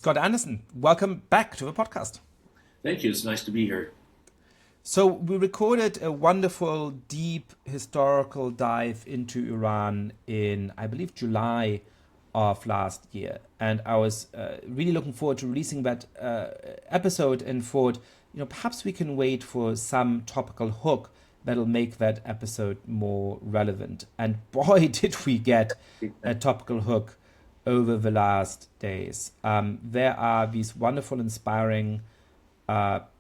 Scott Anderson, welcome back to the podcast. Thank you. It's nice to be here. So, we recorded a wonderful, deep historical dive into Iran in, I believe, July of last year. And I was really looking forward to releasing that episode and thought, perhaps we can wait for some topical hook that'll make that episode more relevant. And boy, did we get a topical hook over the last days. There are these wonderful, inspiring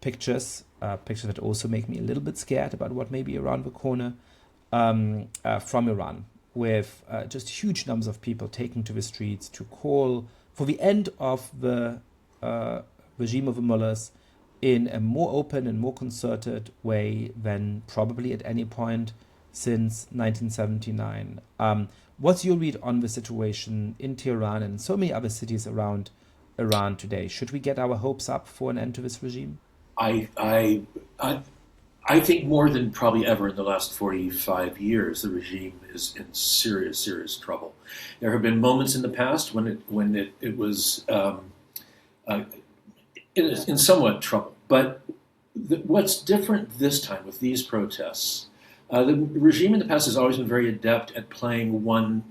pictures that also make me a little bit scared about what may be around the corner from Iran, with just huge numbers of people taking to the streets to call for the end of the regime of the mullahs in a more open and more concerted way than probably at any point since 1979. What's your read on the situation in Tehran and so many other cities around Iran today? Should we get our hopes up for an end to this regime? I, I, I, I think more than probably ever in the last 45 years, the regime is in serious, serious trouble. There have been moments in the past when it was uh, in somewhat trouble, but what's different this time with these protests? The regime in the past has always been very adept at playing one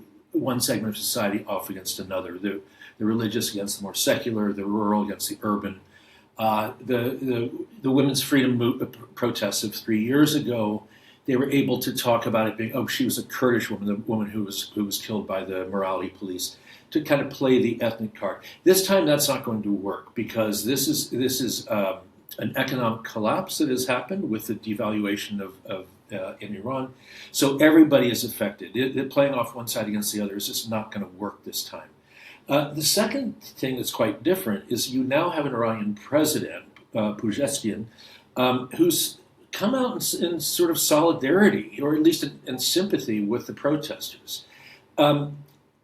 segment of society off against another. The religious against the more secular, the rural against the urban. The women's freedom protests of 3 years ago, they were able to talk about it being, oh, she was a Kurdish woman, the woman who was killed by the morality police, to kind of play the ethnic card. This time, that's not going to work because this is an economic collapse that has happened with the devaluation of in Iran. So everybody is affected. Playing off one side against the other is just not going to work this time. The second thing that's quite different is you now have an Iranian president, Pezeshkian, who's come out in sort of solidarity, or at least in sympathy with the protesters.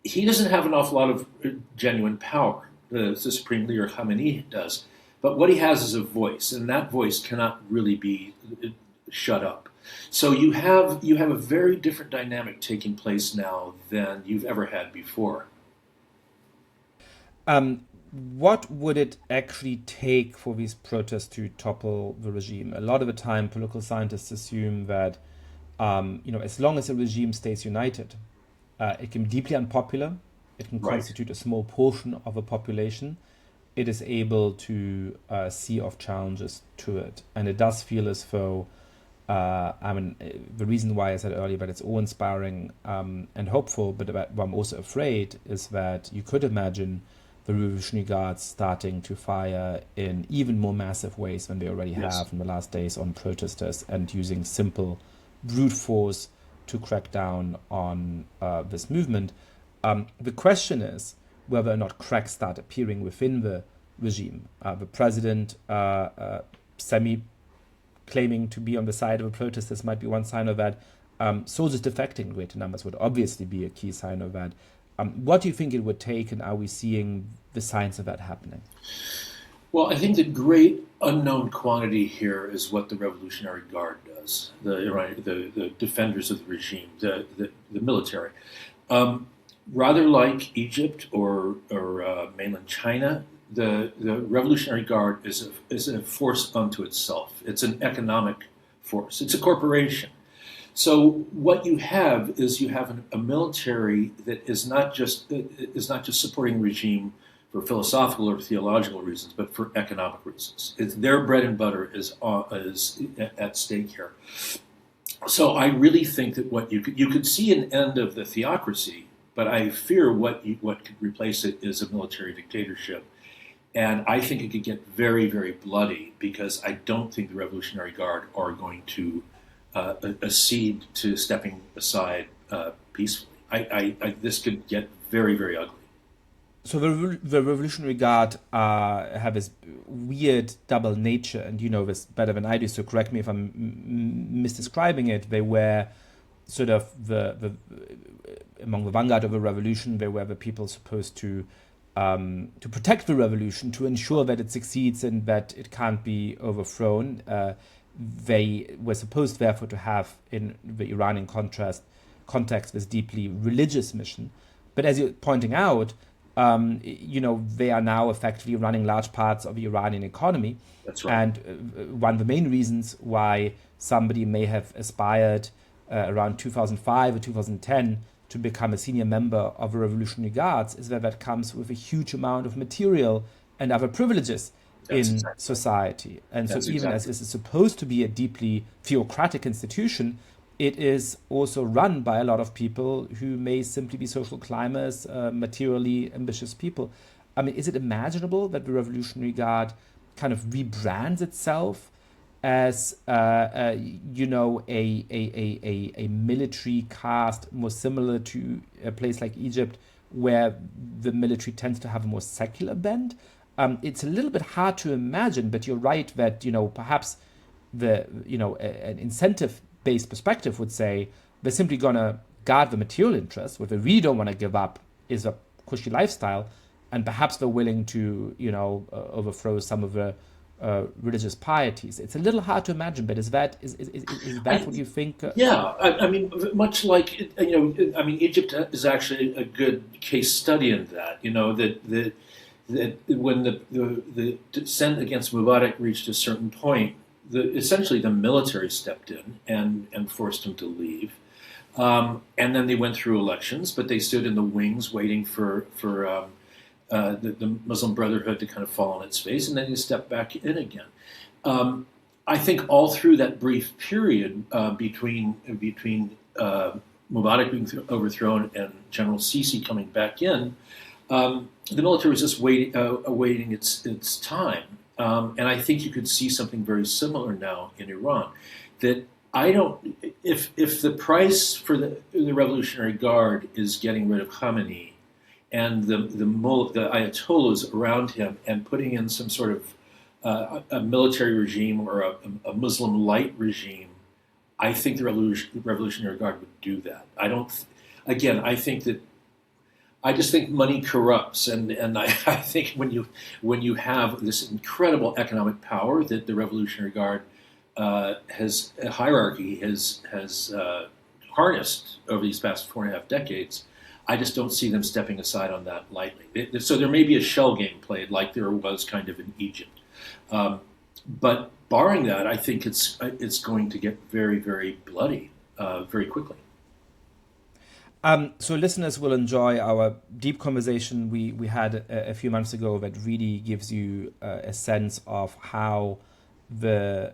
He doesn't have an awful lot of genuine power. The supreme leader Khamenei does. But what he has is a voice, and that voice cannot really be shut up. So you have a very different dynamic taking place now than you've ever had before. What would it actually take for these protests to topple the regime? A lot of the time, political scientists assume that, as long as a regime stays united, it can be deeply unpopular. It can Right. constitute a small portion of a population. It is able to see off challenges to it, and it does feel as though. The reason why I said earlier that it's awe-inspiring and hopeful, but what I'm also afraid is that you could imagine the Revolutionary Guards starting to fire in even more massive ways than they already Yes. have in the last days on protesters, and using simple brute force to crack down on this movement. The question is whether or not cracks start appearing within the regime. The president semi claiming to be on the side of the protesters might be one sign of that. Soldiers defecting in greater numbers would obviously be a key sign of that. What do you think it would take, and are we seeing the signs of that happening? Well, I think the great unknown quantity here is what the Revolutionary Guard does, the defenders of the regime, the military. Rather like Egypt or mainland China, the Revolutionary Guard is a force unto itself. It's an economic force. It's a corporation. So what you have is a military that is not just supporting the regime for philosophical or theological reasons, but for economic reasons. It's their bread and butter is at stake here. So I really think that what you could see an end of the theocracy, but I fear what could replace it is a military dictatorship. And I think it could get very, very bloody because I don't think the Revolutionary Guard are going to accede to stepping aside peacefully. This could get very, very ugly. So the Revolutionary Guard have this weird double nature, and you know this better than I do. So correct me if I'm misdescribing it. They were sort of the among the vanguard of the revolution. They were the people supposed to protect the revolution, to ensure that it succeeds and that it can't be overthrown. They were supposed, therefore, to have in the Iranian context this deeply religious mission. But as you're pointing out, they are now effectively running large parts of the Iranian economy. That's right. And one of the main reasons why somebody may have aspired around 2005 or 2010 to become a senior member of the Revolutionary Guards is that comes with a huge amount of material and other privileges in society. And so even as this is supposed to be a deeply theocratic institution, it is also run by a lot of people who may simply be social climbers, materially ambitious people. I mean, is it imaginable that the Revolutionary Guard kind of rebrands itself as a military caste more similar to a place like Egypt, where the military tends to have a more secular bent? It's a little bit hard to imagine, but you're right that perhaps an incentive-based perspective would say they're simply gonna guard the material interest. What they really don't want to give up is a cushy lifestyle, and perhaps they're willing to overthrow some of the religious pieties. It's a little hard to imagine, but is that what you think? Yeah, I mean, much like Egypt is actually a good case study in that. That when the descent against Mubarak reached a certain point, essentially the military stepped in and forced him to leave. And then they went through elections, but they stood in the wings waiting for the Muslim Brotherhood to kind of fall on its face, and then they stepped back in again. I think all through that brief period between Mubarak being overthrown and General Sisi coming back in, the military was just awaiting its time. And I think you could see something very similar now in Iran. That if the price for the Revolutionary Guard is getting rid of Khamenei and the Ayatollahs around him and putting in some sort of a military regime or a Muslim light regime, I think the Revolutionary Guard would do that. I just think money corrupts, and I think when you have this incredible economic power that the Revolutionary Guard has harnessed over these past 4.5 decades, I just don't see them stepping aside on that lightly. So there may be a shell game played like there was kind of in Egypt, but barring that, I think it's going to get very, very bloody very quickly. So listeners will enjoy our deep conversation we had a few months ago that really gives you a sense of how the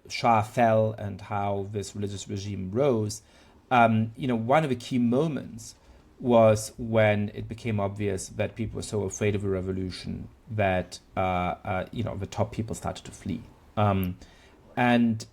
Shah fell and how this religious regime rose. One of the key moments was when it became obvious that people were so afraid of a revolution that the top people started to flee. And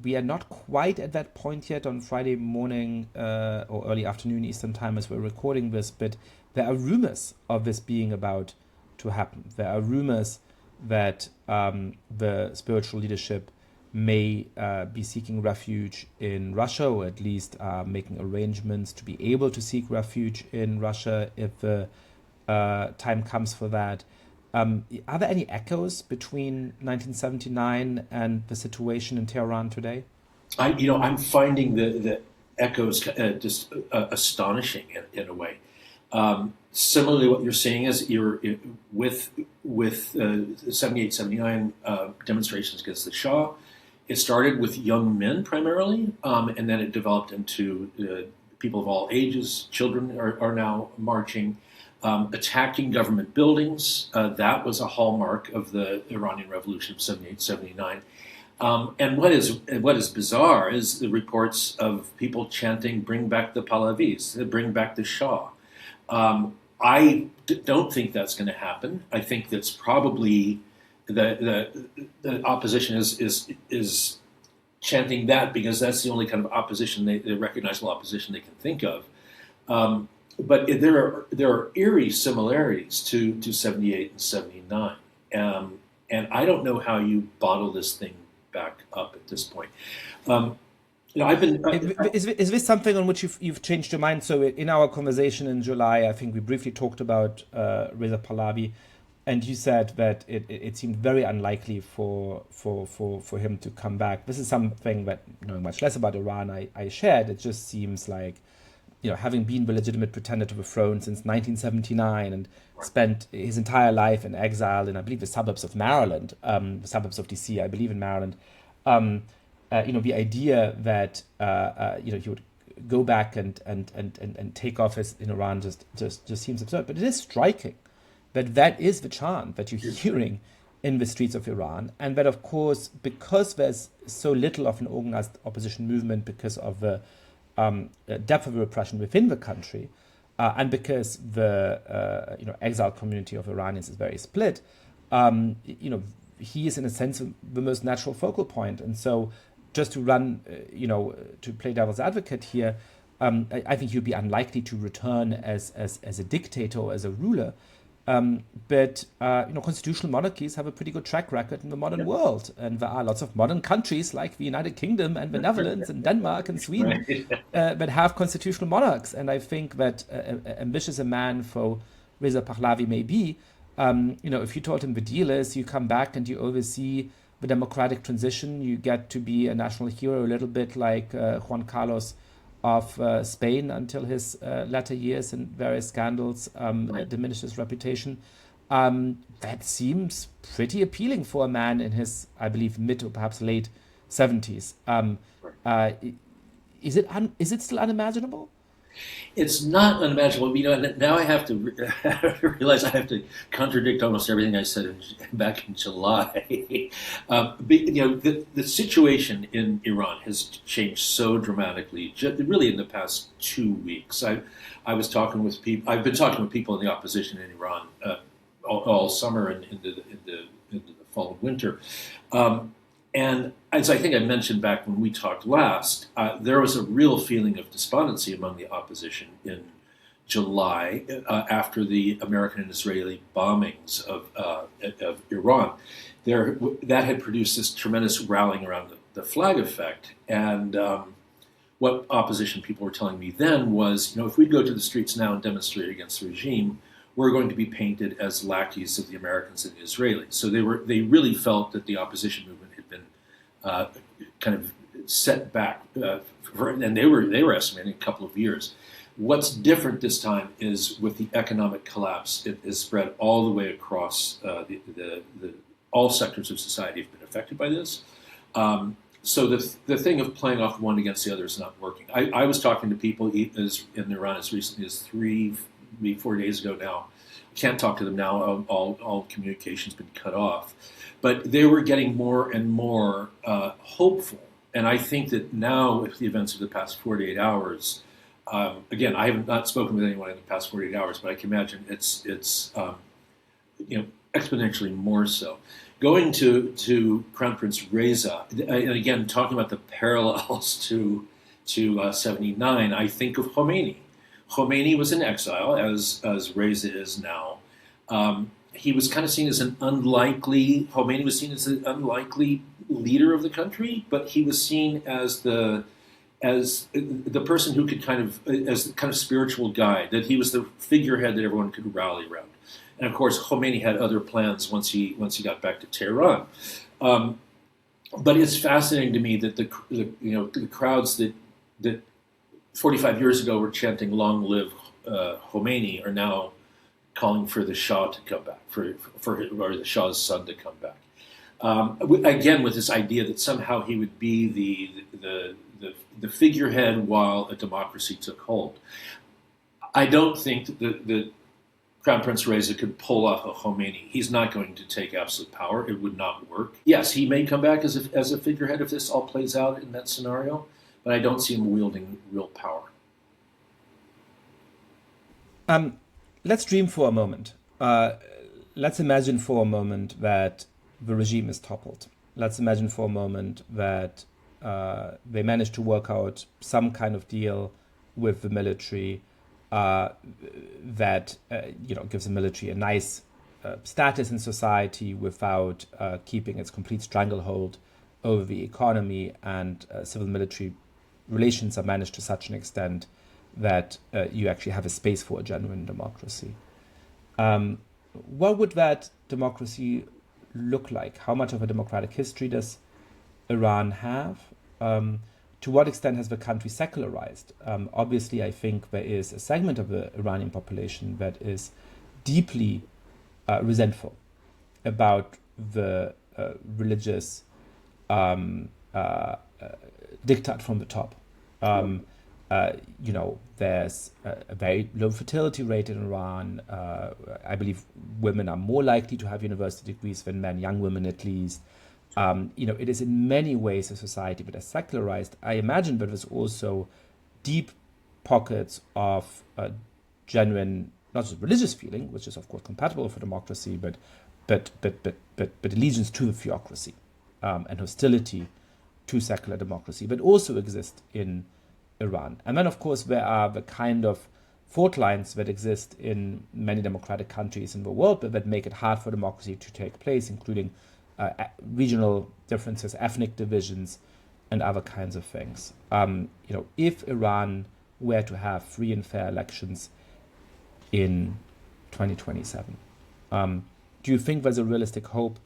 we are not quite at that point yet on Friday morning or early afternoon Eastern time as we're recording this, but there are rumors of this being about to happen. There are rumors that the spiritual leadership may be seeking refuge in Russia, or at least making arrangements to be able to seek refuge in Russia if the time comes for that. Are there any echoes between 1979 and the situation in Tehran today? I'm finding the echoes just astonishing in a way. Similarly, what you're seeing is with 78, 79 demonstrations against the Shah. It started with young men primarily, and then it developed into people of all ages. Children are now marching. Attacking government buildings. That was a hallmark of the Iranian Revolution of 78, 79. And what is bizarre is the reports of people chanting, "Bring back the Pahlavis, bring back the Shah." I don't think that's going to happen. I think that's probably the opposition is chanting that because that's the only kind of opposition, the recognizable opposition they can think of. But there are eerie similarities to 78 and 79, and I don't know how you bottle this thing back up at this point. Is this something on which you've changed your mind? So in our conversation in July, I think we briefly talked about Reza Pahlavi, and you said that it seemed very unlikely for him to come back. This is something that, knowing much less about Iran, I shared. It just seems like having been the legitimate pretender to the throne since 1979 and spent his entire life in exile in, I believe, the suburbs of Maryland, the suburbs of DC, I believe in Maryland. The idea that he would go back and take office in Iran just seems absurd. But it is striking that is the chant that you're hearing in the streets of Iran, and that, of course, because there's so little of an organized opposition movement, because of the depth of the repression within the country, and because the exile community of Iranians is very split, he is in a sense the most natural focal point. And so, just to run, to play devil's advocate here, I think he'd be unlikely to return as a dictator or as a ruler. But constitutional monarchies have a pretty good track record in the modern world, and there are lots of modern countries like the United Kingdom and the Netherlands and Denmark and Sweden that have constitutional monarchs. And I think that ambitious a man for Reza Pahlavi may be, if you told him the deal is you come back and you oversee the democratic transition, you get to be a national hero, a little bit like Juan Carlos of Spain until his latter years and various scandals diminished his reputation. That seems pretty appealing for a man in his, I believe, mid or perhaps late 70s. Is it still unimaginable? It's not unimaginable. Now I have to realize I have to contradict almost everything I said back in July. The situation in Iran has changed so dramatically, really in the past 2 weeks. I was talking with people. I've been talking with people in the opposition in Iran all summer and into the fall and winter. And as I think I mentioned back when we talked last, there was a real feeling of despondency among the opposition in July after the American and Israeli bombings of Iran. That had produced this tremendous rallying around the flag effect. And what opposition people were telling me then was, if we go to the streets now and demonstrate against the regime, we're going to be painted as lackeys of the Americans and the Israelis. So they really felt that the opposition movement had been kind of set back, and they were estimating a couple of years. What's different this time is with the economic collapse, it is spread all the way across all sectors of society have been affected by this. So the thing of playing off one against the other is not working. I was talking to people in Iran as recently as 4 days ago now. I can't talk to them now. All communication's been cut off. But they were getting more and more hopeful. And I think that now, with the events of the past 48 hours, again, I have not spoken with anyone in the past 48 hours, but I can imagine it's exponentially more so. Going to Crown Prince Reza, and again, talking about the parallels to 79, I think of Khomeini. Khomeini was in exile, as Reza is now. He was kind of seen as Khomeini was seen as an unlikely leader of the country, but he was seen as the person who could as the kind of spiritual guide, that he was the figurehead that everyone could rally around. And of course, Khomeini had other plans once he got back to Tehran. But it's fascinating to me that the crowds that 45 years ago were chanting "Long live Khomeini" are now calling for the Shah to come back, or the Shah's son to come back. Again, with this idea that somehow he would be the figurehead while a democracy took hold. I don't think that Crown Prince Reza could pull off a Khomeini. He's not going to take absolute power. It would not work. Yes, he may come back as a figurehead if this all plays out in that scenario, but I don't see him wielding real power. Let's dream for a moment. Let's imagine for a moment that the regime is toppled. Let's imagine for a moment that they managed to work out some kind of deal with the military that gives the military a nice status in society without keeping its complete stranglehold over the economy, and civil-military relations are managed to such an extent that you actually have a space for a genuine democracy. What would that democracy look like? How much of a democratic history does Iran have? to what extent has the country secularized? Obviously, I think there is a segment of the Iranian population that is deeply resentful about the religious diktat from the top. There's a very low fertility rate in Iran. I believe women are more likely to have university degrees than men, young women at least. It is in many ways a society that is secularized. I imagine that there's also deep pockets of genuine, not just religious feeling, which is of course compatible with democracy, but allegiance to the theocracy and hostility to secular democracy, but also exist in Iran. And then, of course, there are the kind of fault lines that exist in many democratic countries in the world, but that make it hard for democracy to take place, including regional differences, ethnic divisions, and other kinds of things. If Iran were to have free and fair elections in 2027, do you think there's a realistic hope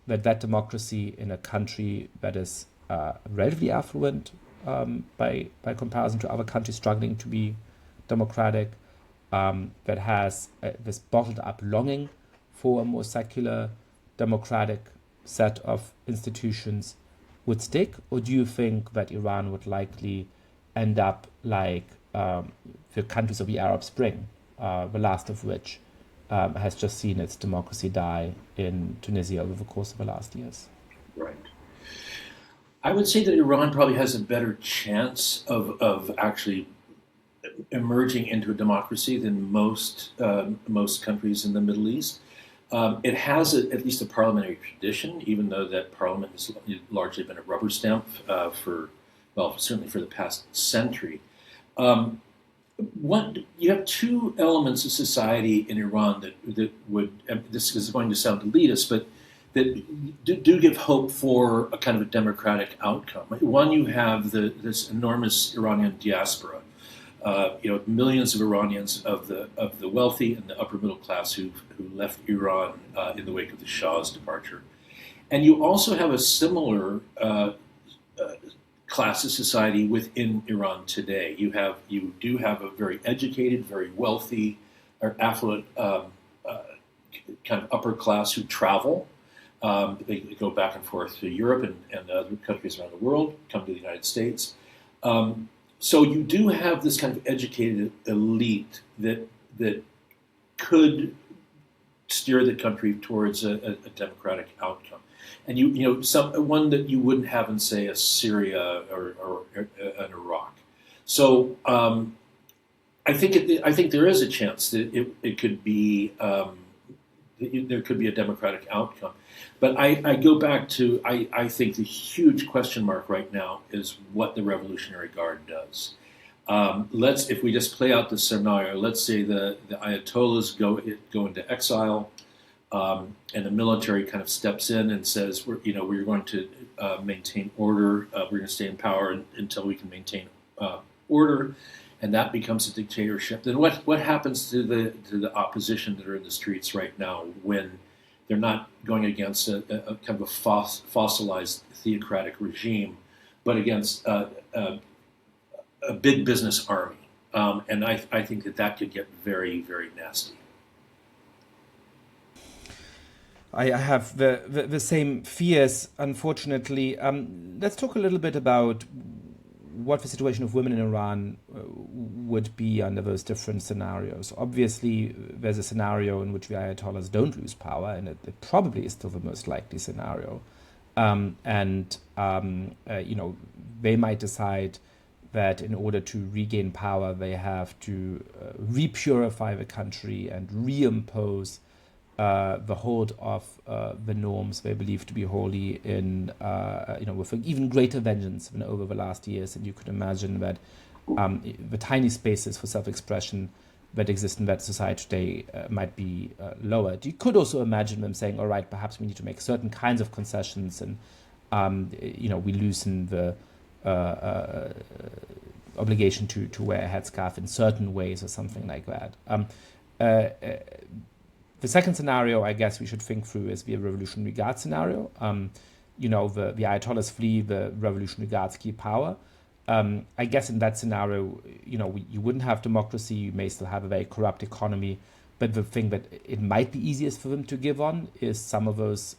that democracy in a country that is relatively affluent by comparison to other countries struggling to be democratic, that has this bottled up longing for a more secular, democratic set of institutions would stick? Or do you think that Iran would likely end up like the countries of the Arab Spring, the last of which has just seen its democracy die in Tunisia over the course of the last years? Right. I would say that Iran probably has a better chance of actually emerging into a democracy than most countries in the Middle East. It has at least a parliamentary tradition, even though that parliament has largely been a rubber stamp certainly for the past century. You have two elements of society in Iran that would, this is going to sound elitist, but that do give hope for a kind of a democratic outcome. One, you have this enormous Iranian diaspora, millions of Iranians of the wealthy and the upper middle class who left Iran in the wake of the Shah's departure, and you also have a similar class of society within Iran today. You do have a very educated, very wealthy, or affluent kind of upper class who travel. They go back and forth to Europe and other countries around the world, come to the United States. So you do have this kind of educated elite that could steer the country towards a democratic outcome. And one that you wouldn't have in, say, a Syria or an Iraq. So I think there is a chance that it could be there could be a democratic outcome. But I go back to I think the huge question mark right now is what the Revolutionary Guard does. If we just play out the scenario, let's say the Ayatollahs go into exile. And the military kind of steps in and says, we're going to maintain order. We're going to stay in power until we can maintain order, and that becomes a dictatorship. Then what happens to the opposition that are in the streets right now when they're not going against a kind of a fossilized theocratic regime, but against a big business army? And I think that could get very, very nasty. I have the same fears, unfortunately. Let's talk a little bit about what the situation of women in Iran would be under those different scenarios. Obviously, there's a scenario in which the Ayatollahs don't lose power, and it probably is still the most likely scenario. They might decide that in order to regain power, they have to repurify the country and reimpose the hold of the norms they believe to be holy with even greater vengeance than over the last years. And you could imagine that the tiny spaces for self-expression that exist in that society today might be lowered. You could also imagine them saying, all right, perhaps we need to make certain kinds of concessions and, we loosen the obligation to wear a headscarf in certain ways or something like that. The second scenario, I guess we should think through, is the Revolutionary Guard scenario. The Ayatollahs flee, the Revolutionary Guards keep power. I guess in that scenario, you wouldn't have democracy. You may still have a very corrupt economy. But the thing that it might be easiest for them to give on is some of those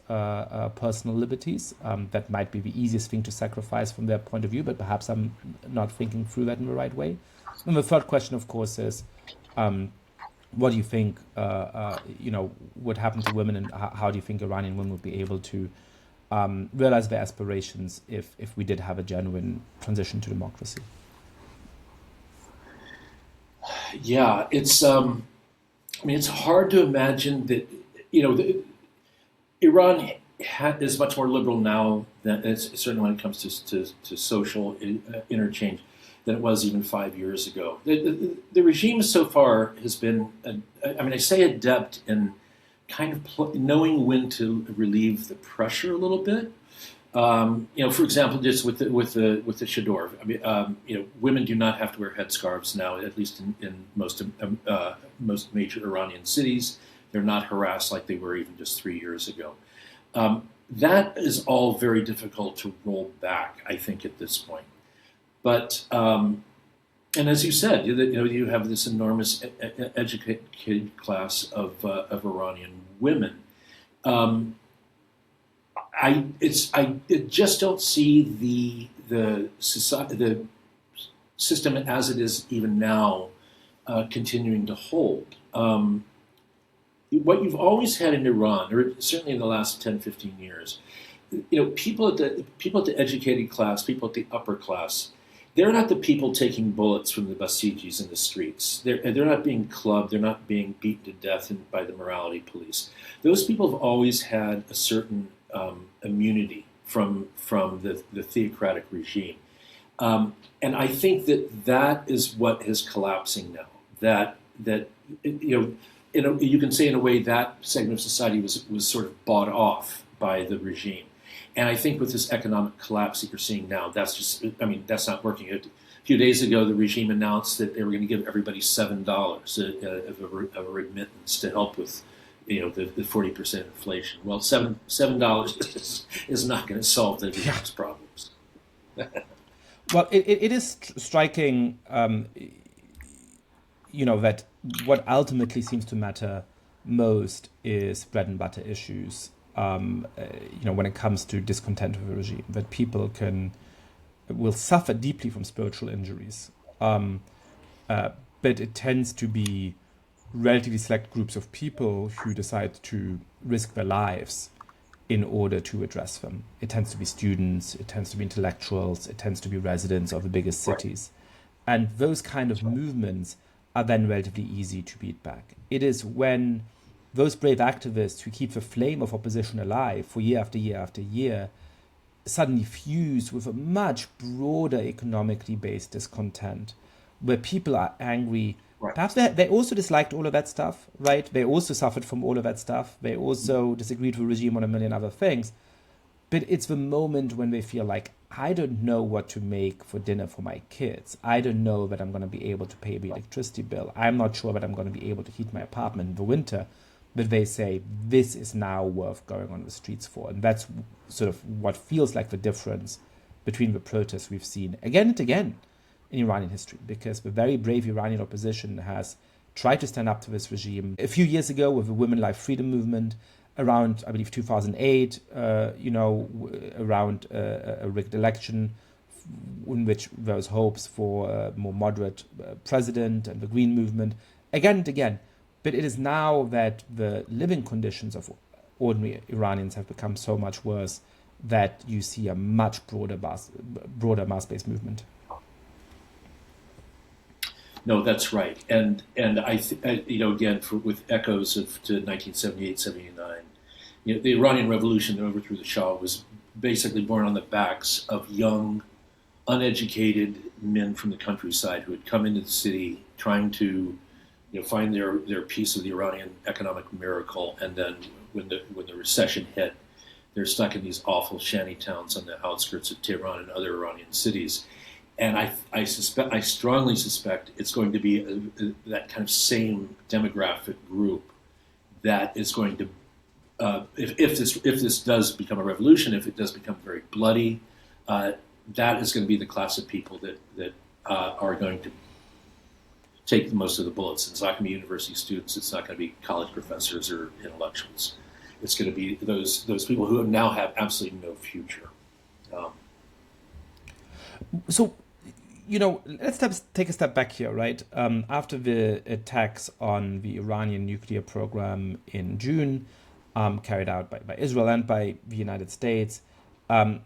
personal liberties. That might be the easiest thing to sacrifice from their point of view, but perhaps I'm not thinking through that in the right way. And the third question, of course, is what do you think, would happen to women, and how do you think Iranian women would be able to realize their aspirations if we did have a genuine transition to democracy? Yeah, it's hard to imagine that, Iran is much more liberal now than certainly when it comes to social interchange than it was even 5 years ago. The regime so far has been, I say adept in kind of knowing when to relieve the pressure a little bit. For example, just with the chador, women do not have to wear headscarves now, at least in most major Iranian cities. They're not harassed like they were even just 3 years ago. That is all very difficult to roll back, I think, at this point. But and as you said, you have this enormous educated class of Iranian women. I just don't see the system as it is even now continuing to hold. What you've always had in Iran, or certainly in the last 10, 15 years, people at the educated class, people at the upper class, they're not the people taking bullets from the Basijis in the streets. They're not being clubbed. They're not being beaten to death by the morality police. Those people have always had a certain immunity from the theocratic regime, and I think that is what is collapsing now. That you can say in a way that segment of society was sort of bought off by the regime. And I think with this economic collapse that you're seeing now, that's not working. A few days ago, the regime announced that they were going to give everybody $7 of a remittance to help with, the 40% inflation. Well, $7 is not going to solve the regime's problems. Well, it is striking, that what ultimately seems to matter most is bread and butter issues. When it comes to discontent with the regime, that people will suffer deeply from spiritual injuries. But it tends to be relatively select groups of people who decide to risk their lives in order to address them. It tends to be students, it tends to be intellectuals, it tends to be residents of the biggest cities. And those kind of movements are then relatively easy to beat back. It is when those brave activists who keep the flame of opposition alive for year after year after year suddenly fuse with a much broader economically based discontent, where people are angry. Right. Perhaps they also disliked all of that stuff, right? They also suffered from all of that stuff. They also disagreed with the regime on a million other things. But it's the moment when they feel like, I don't know what to make for dinner for my kids. I don't know that I'm going to be able to pay the electricity bill. I'm not sure that I'm going to be able to heat my apartment in the winter. But they say, this is now worth going on the streets for. And that's sort of what feels like the difference between the protests we've seen again and again in Iranian history, because the very brave Iranian opposition has tried to stand up to this regime. A few years ago with the Women Life Freedom Movement, around, I believe, 2008, around a rigged election in which there was hopes for a more moderate president, and the Green Movement, again and again. But it is now that the living conditions of ordinary Iranians have become so much worse that you see a much broader mass-based movement. No, that's right, and again, with echoes to 1978, 79, the Iranian Revolution that overthrew the Shah was basically born on the backs of young, uneducated men from the countryside who had come into the city trying to find their piece of the Iranian economic miracle, and then when the recession hit, they're stuck in these awful shanty towns on the outskirts of Tehran and other Iranian cities. And I strongly suspect it's going to be that kind of same demographic group that is going to, if this does become a revolution, if it does become very bloody, that is going to be the class of people that are going to take most of the bullets. It's not going to be university students. It's not going to be college professors or intellectuals. It's going to be those people who now have absolutely no future. So, let's take a step back here, right? After the attacks on the Iranian nuclear program in June, carried out by Israel and by the United States,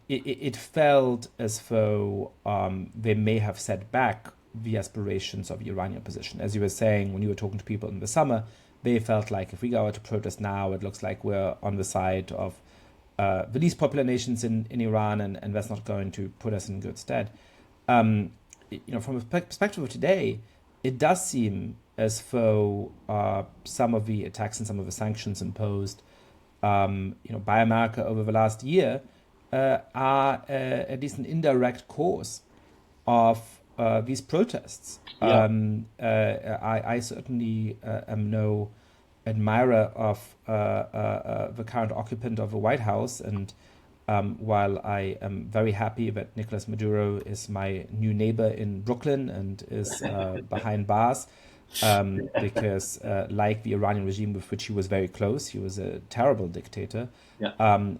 it felt as though they may have set back the aspirations of the Iranian opposition. As you were saying, when you were talking to people in the summer, they felt like if we go out to protest now, it looks like we're on the side of the least popular nations in Iran, and that's not going to put us in good stead. From a perspective of today, it does seem as though some of the attacks and some of the sanctions imposed, by America over the last year, are at least an indirect cause of these protests. Yeah. I certainly am no admirer of the current occupant of the White House, and while I am very happy that Nicolas Maduro is my new neighbor in Brooklyn and is behind bars, because like the Iranian regime with which he was very close, he was a terrible dictator. Yeah.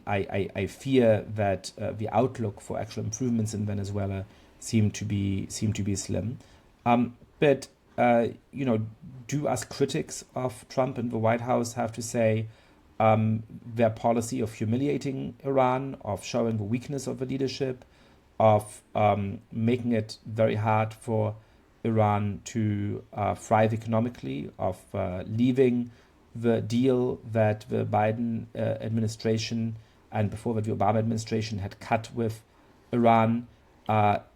I fear that the outlook for actual improvements in Venezuela seem to be slim. But do us critics of Trump and the White House have to say their policy of humiliating Iran, of showing the weakness of the leadership, of making it very hard for Iran to thrive economically, of leaving the deal that the Biden administration and before that the Obama administration had cut with Iran?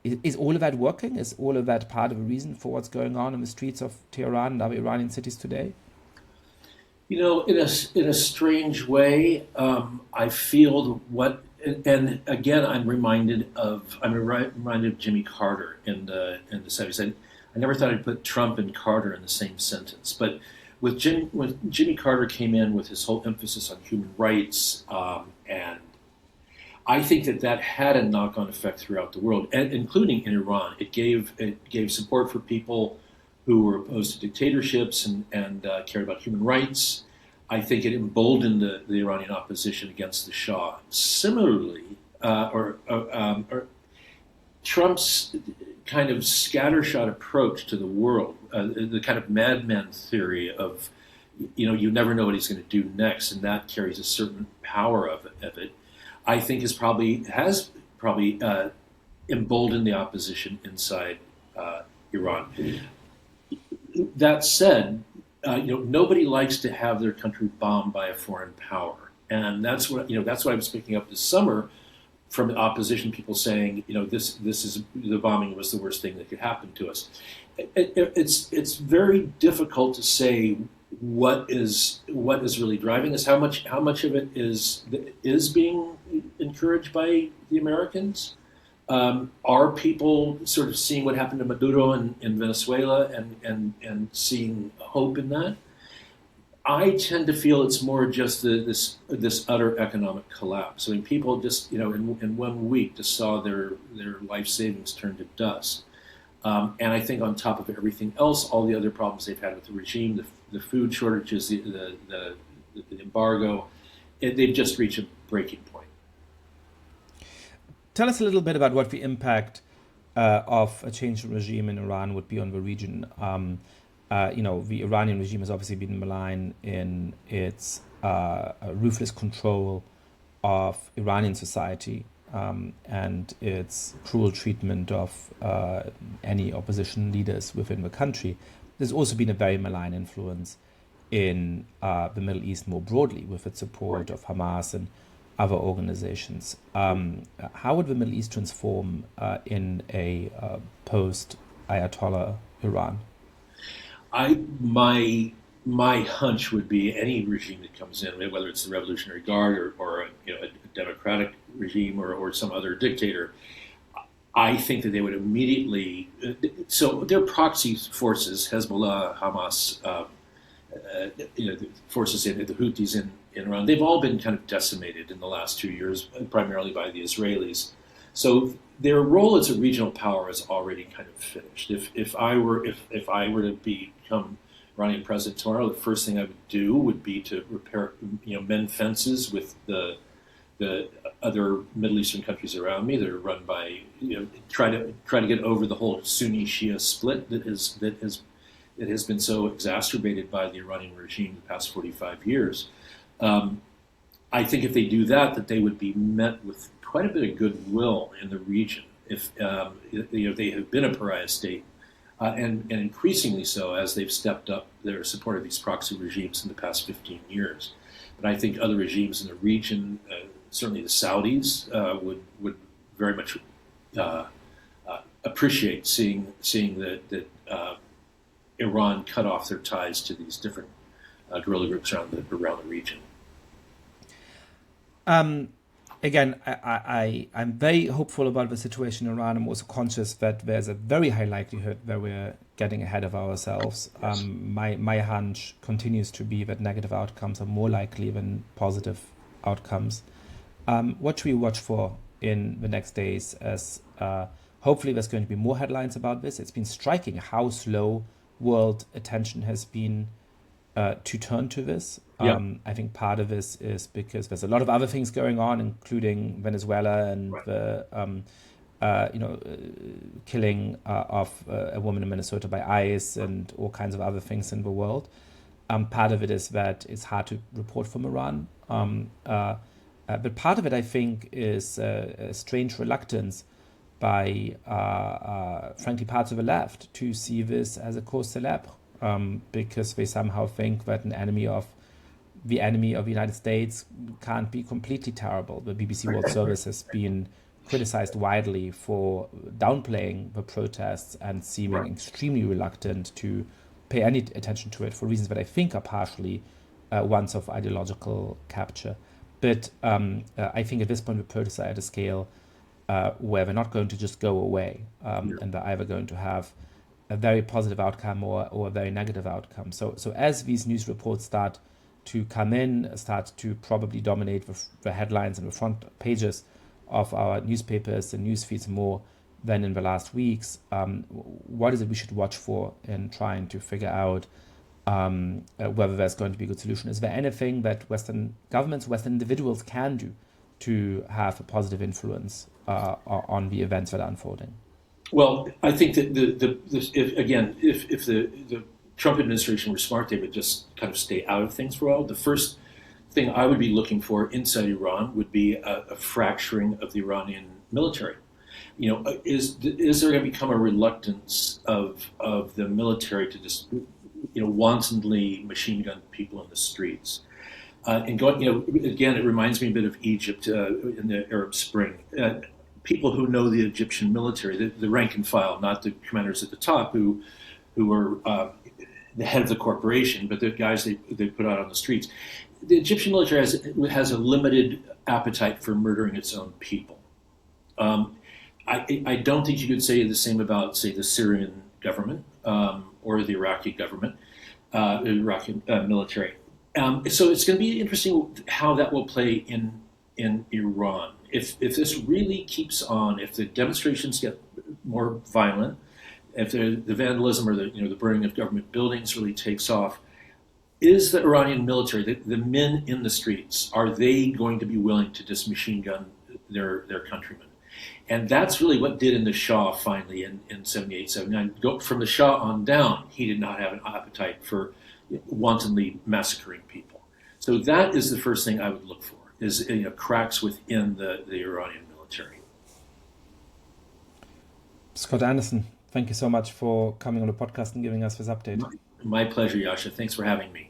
Is all of that working? Is all of that part of the reason for what's going on in the streets of Tehran and other Iranian cities today? In a strange way, I feel and again, I'm reminded of Jimmy Carter in the 70s. I never thought I'd put Trump and Carter in the same sentence, but when Jimmy Carter came in with his whole emphasis on human rights, and I think that had a knock-on effect throughout the world, and including in Iran. It gave support for people who were opposed to dictatorships and cared about human rights. I think it emboldened the Iranian opposition against the Shah. Similarly, Trump's kind of scattershot approach to the world, the kind of madman theory of, you never know what he's going to do next, and that carries a certain power of it. I think has probably emboldened the opposition inside Iran. That said, nobody likes to have their country bombed by a foreign power, and that's what I was picking up this summer from the opposition people saying, this is the bombing was the worst thing that could happen to us. It's very difficult to say what is really driving this. How much of it is being encouraged by the Americans? Are people sort of seeing what happened to Maduro in Venezuela and seeing hope in that? I tend to feel it's more just this utter economic collapse. I mean, people just in 1 week just saw their life savings turn to dust. And I think on top of everything else, all the other problems they've had with the regime, the food shortages, the embargo, they've just reached a breaking point. Tell us a little bit about what the impact of a change in regime in Iran would be on the region. The Iranian regime has obviously been maligned in its ruthless control of Iranian society and its cruel treatment of any opposition leaders within the country. There's also been a very malign influence in the Middle East more broadly with its support of Hamas and other organizations. How would the Middle East transform in a post-Ayatollah Iran? My hunch would be any regime that comes in, whether it's the Revolutionary Guard or a democratic regime or some other dictator, I think that they would immediately. So their proxy forces, Hezbollah, Hamas, the forces in the Houthis in Iran, they've all been kind of decimated in the last 2 years, primarily by the Israelis. So their role as a regional power is already kind of finished. If I were to become Iranian president tomorrow, the first thing I would do would be to repair, mend fences with the other Middle Eastern countries around me that are run by, try to get over the whole Sunni Shia split that has been so exacerbated by the Iranian regime the past 45 years. I think if they do that they would be met with quite a bit of goodwill in the region. If they have been a pariah state, and increasingly so as they've stepped up their support of these proxy regimes in the past 15 years. But I think other regimes in the region, certainly the Saudis, would very much appreciate seeing that Iran cut off their ties to these different guerrilla groups around the region. Again, I'm very hopeful about the situation in Iran. I'm also conscious that there's a very high likelihood that we're getting ahead of ourselves. Yes. My hunch continues to be that negative outcomes are more likely than positive outcomes. What should we watch for in the next days? As hopefully there's going to be more headlines about this. It's been striking how slow world attention has been to turn to this. Yeah. I think part of this is because there's a lot of other things going on, including Venezuela and Right. the killing of a woman in Minnesota by ICE and all kinds of other things in the world. Part of it is that it's hard to report from Iran. But part of it, I think, is a strange reluctance by, frankly, parts of the left to see this as a cause célèbre. Because they somehow think that the enemy of the United States can't be completely terrible. The BBC World Service has been criticized widely for downplaying the protests and seeming extremely reluctant to pay any attention to it for reasons that I think are partially ones of ideological capture. But I think at this point the protests are at a scale where they're not going to just go away, and they're either going to have a very positive outcome or a very negative outcome. So as these news reports start to come in, start to probably dominate the headlines and the front pages of our newspapers and news feeds more than in the last weeks, what is it we should watch for in trying to figure out whether there's going to be a good solution? Is there anything that Western governments, Western individuals can do to have a positive influence on the events that are unfolding? Well, I think that if the Trump administration were smart, they would just kind of stay out of things for a while. The first thing I would be looking for inside Iran would be a fracturing of the Iranian military. Is there going to become a reluctance of the military to just wantonly machine gun people in the streets? And going, again, it reminds me a bit of Egypt in the Arab Spring. People who know the Egyptian military, the rank and file, not the commanders at the top who were the head of the corporation, but the guys they put out on the streets. The Egyptian military has a limited appetite for murdering its own people. I don't think you could say the same about, say, the Syrian government or the Iraqi government, the Iraqi military. So it's going to be interesting how that will play in Iran. If this really keeps on, if the demonstrations get more violent, if the vandalism or the burning of government buildings really takes off, is the Iranian military, the men in the streets, are they going to be willing to just machine gun their countrymen? And that's really what did in the Shah finally in 78, 79. Go from the Shah on down, he did not have an appetite for wantonly massacring people. So that is the first thing I would look for, is cracks within the Iranian military. Scott Anderson, thank you so much for coming on the podcast and giving us this update. My pleasure, Yascha. Thanks for having me.